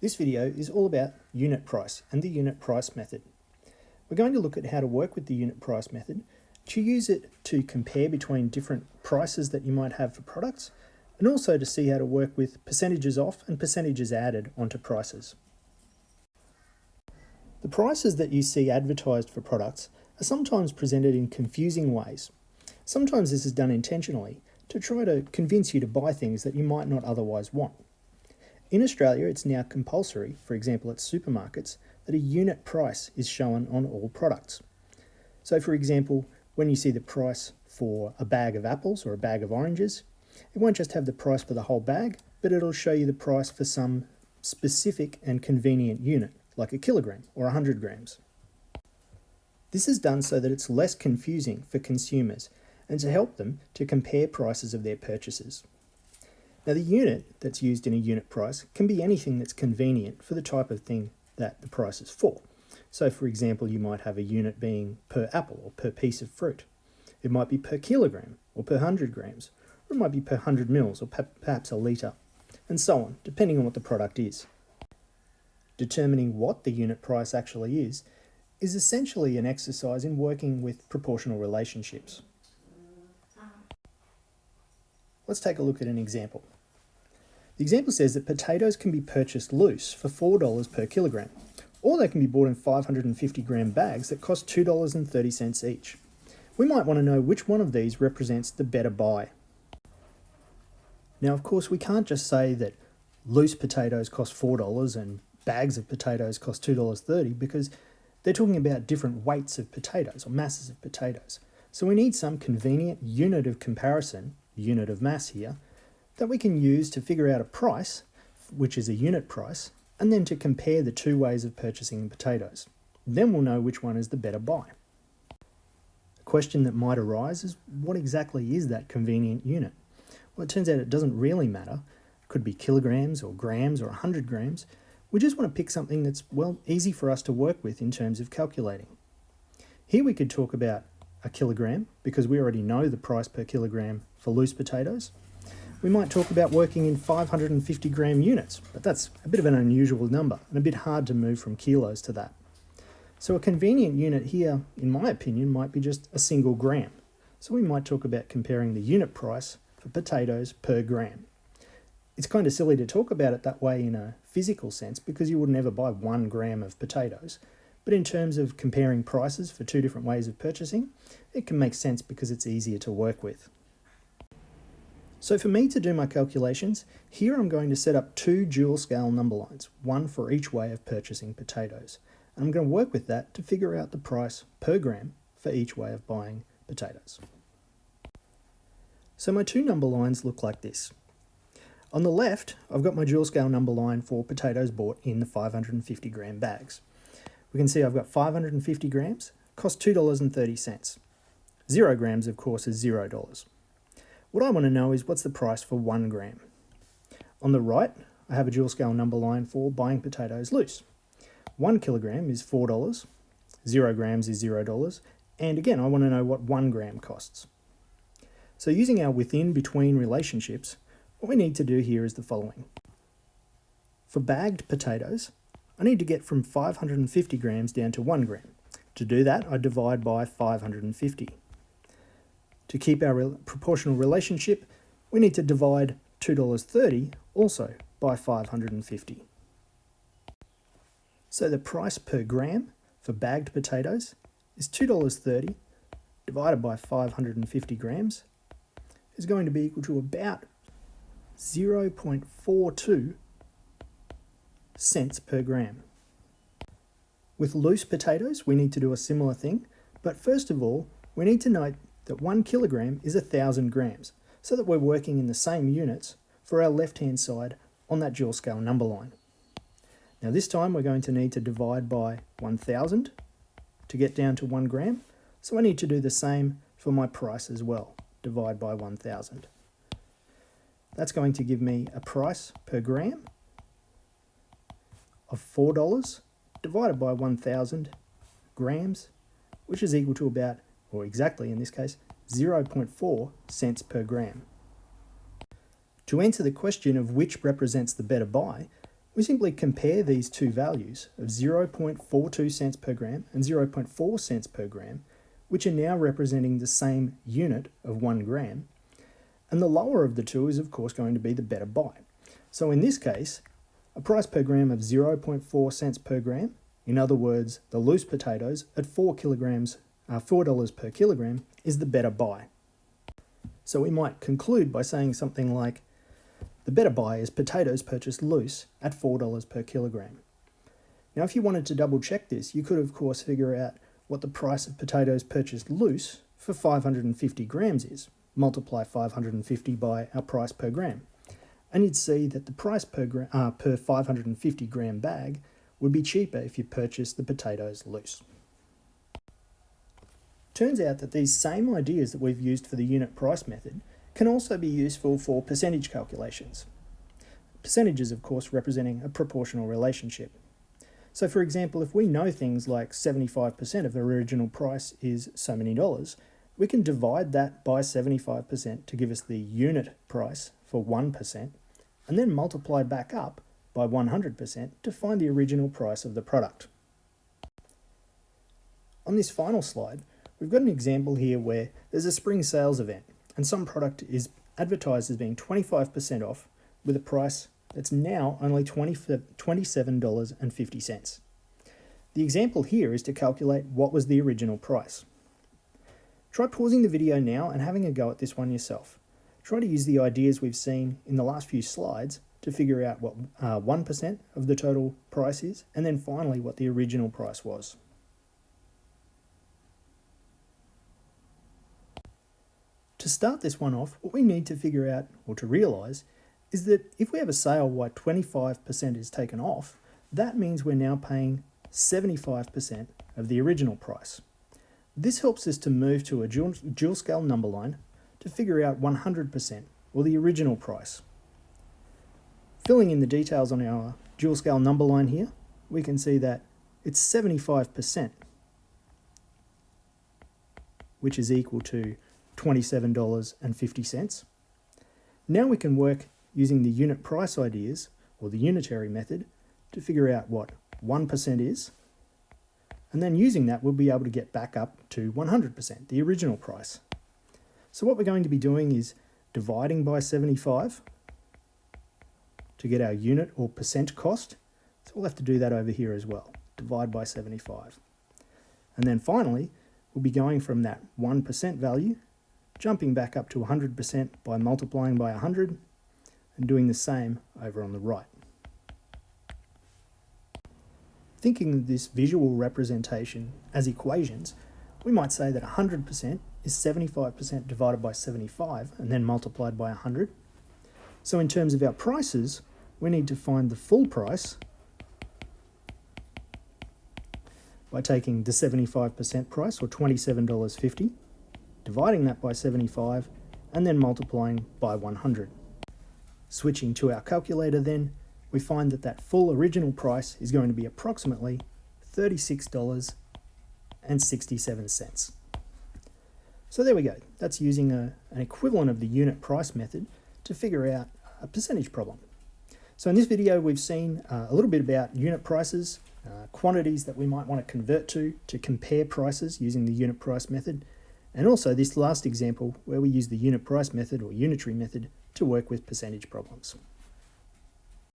This video is all about unit price and the unit price method. We're going to look at how to work with the unit price method, to use it to compare between different prices that you might have for products, and also to see how to work with percentages off and percentages added onto prices. The prices that you see advertised for products are sometimes presented in confusing ways. Sometimes this is done intentionally to try to convince you to buy things that you might not otherwise want. In Australia, it's now compulsory, for example at supermarkets, that a unit price is shown on all products. So for example, when you see the price for a bag of apples or a bag of oranges, it won't just have the price for the whole bag, but it'll show you the price for some specific and convenient unit, like a kilogram or 100 grams. This is done so that it's less confusing for consumers and to help them to compare prices of their purchases. Now, the unit that's used in a unit price can be anything that's convenient for the type of thing that the price is for. So, for example, you might have a unit being per apple or per piece of fruit. It might be per kilogram or per 100 grams, or it might be per 100 mils or perhaps a litre, and so on, depending on what the product is. Determining what the unit price actually is essentially an exercise in working with proportional relationships. Let's take a look at an example. The example says that potatoes can be purchased loose for $4 per kilogram, or they can be bought in 550 gram bags that cost $2.30 each. We might want to know which one of these represents the better buy. Now, of course, we can't just say that loose potatoes cost $4 and bags of potatoes cost $2.30 because they're talking about different weights of potatoes or masses of potatoes. So we need some convenient unit of comparison, unit of mass here, that we can use to figure out a price, which is a unit price, and then to compare the two ways of purchasing potatoes. Then we'll know which one is the better buy. A question that might arise is, what exactly is that convenient unit? Well, it turns out it doesn't really matter. It could be kilograms or grams or 100 grams. We just want to pick something that's, well, easy for us to work with in terms of calculating. Here we could talk about a kilogram, because we already know the price per kilogram for loose potatoes. We might talk about working in 550 gram units, but that's a bit of an unusual number and a bit hard to move from kilos to that. So a convenient unit here, in my opinion, might be just a single gram. So we might talk about comparing the unit price for potatoes per gram. It's kind of silly to talk about it that way in a physical sense because you would never buy 1 gram of potatoes. But in terms of comparing prices for two different ways of purchasing, it can make sense because it's easier to work with. So for me to do my calculations, here I'm going to set up two dual scale number lines, one for each way of purchasing potatoes. And I'm going to work with that to figure out the price per gram for each way of buying potatoes. So my two number lines look like this. On the left, I've got my dual scale number line for potatoes bought in the 550 gram bags. We can see I've got 550 grams, cost $2.30. 0 grams, of course, is $0. What I want to know is what's the price for 1 gram. On the right, I have a dual scale number line for buying potatoes loose. 1 kilogram is $4, 0 grams is $0, and again, I want to know what 1 gram costs. So using our within-between relationships, what we need to do here is the following. For bagged potatoes, I need to get from 550 grams down to 1 gram. To do that, I divide by 550. To keep our proportional relationship, we need to divide $2.30 also by 550. So the price per gram for bagged potatoes is $2.30 divided by 550 grams is going to be equal to about 0.42 cents per gram. With loose potatoes, we need to do a similar thing, but first of all, we need to note that 1 kilogram is 1,000 grams, so that we're working in the same units for our left-hand side on that dual scale number line. Now this time we're going to need to divide by 1,000 to get down to 1 gram, so I need to do the same for my price as well, divide by 1,000. That's going to give me a price per gram of $4 divided by 1,000 grams, which is equal to about, or exactly in this case, 0.4 cents per gram. To answer the question of which represents the better buy, We simply compare these two values of 0.42 cents per gram and 0.4 cents per gram, which are now representing the same unit of 1 gram, and the lower of the two is of course going to be the better buy. So in this case, a price per gram of 0.4 cents per gram, in other words, the loose potatoes at $4 per kilogram, is the better buy. So we might conclude by saying something like, the better buy is potatoes purchased loose at $4 per kilogram. Now if you wanted to double check this, you could of course figure out what the price of potatoes purchased loose for 550 grams is. Multiply 550 by our price per gram. And you'd see that the price per 550 gram bag would be cheaper if you purchased the potatoes loose. Turns out that these same ideas that we've used for the unit price method can also be useful for percentage calculations. Percentages, of course, representing a proportional relationship. So for example, if we know things like 75% of the original price is so many dollars, we can divide that by 75% to give us the unit price for 1%, and then multiply back up by 100% to find the original price of the product. On this final slide, we've got an example here where there's a spring sales event and some product is advertised as being 25% off with a price that's now only $27.50. The example here is to calculate what was the original price. Try pausing the video now and having a go at this one yourself. Try to use the ideas we've seen in the last few slides to figure out what 1% of the total price is, and then finally what the original price was. To start this one off, what we need to figure out, or to realise, is that if we have a sale where 25% is taken off, that means we're now paying 75% of the original price. This helps us to move to a dual scale number line to figure out 100%, or the original price. Filling in the details on our dual scale number line here, we can see that it's 75%, which is equal to $27.50. Now we can work using the unit price ideas, or the unitary method, to figure out what 1% is, and then using that we'll be able to get back up to 100%, the original price. So what we're going to be doing is dividing by 75 to get our unit or percent cost. So we'll have to do that over here as well, divide by 75. And then finally, we'll be going from that 1% value, jumping back up to 100% by multiplying by 100, and doing the same over on the right. Thinking of this visual representation as equations, we might say that 100% is 75% divided by 75 and then multiplied by 100. So in terms of our prices, we need to find the full price by taking the 75% price, or $27.50, dividing that by 75, and then multiplying by 100. Switching to our calculator then, we find that that full original price is going to be approximately $36.67. So there we go. That's using an equivalent of the unit price method to figure out a percentage problem. So in this video, we've seen a little bit about unit prices, quantities that we might want to convert to compare prices using the unit price method, and also this last example where we use the unit price method or unitary method to work with percentage problems.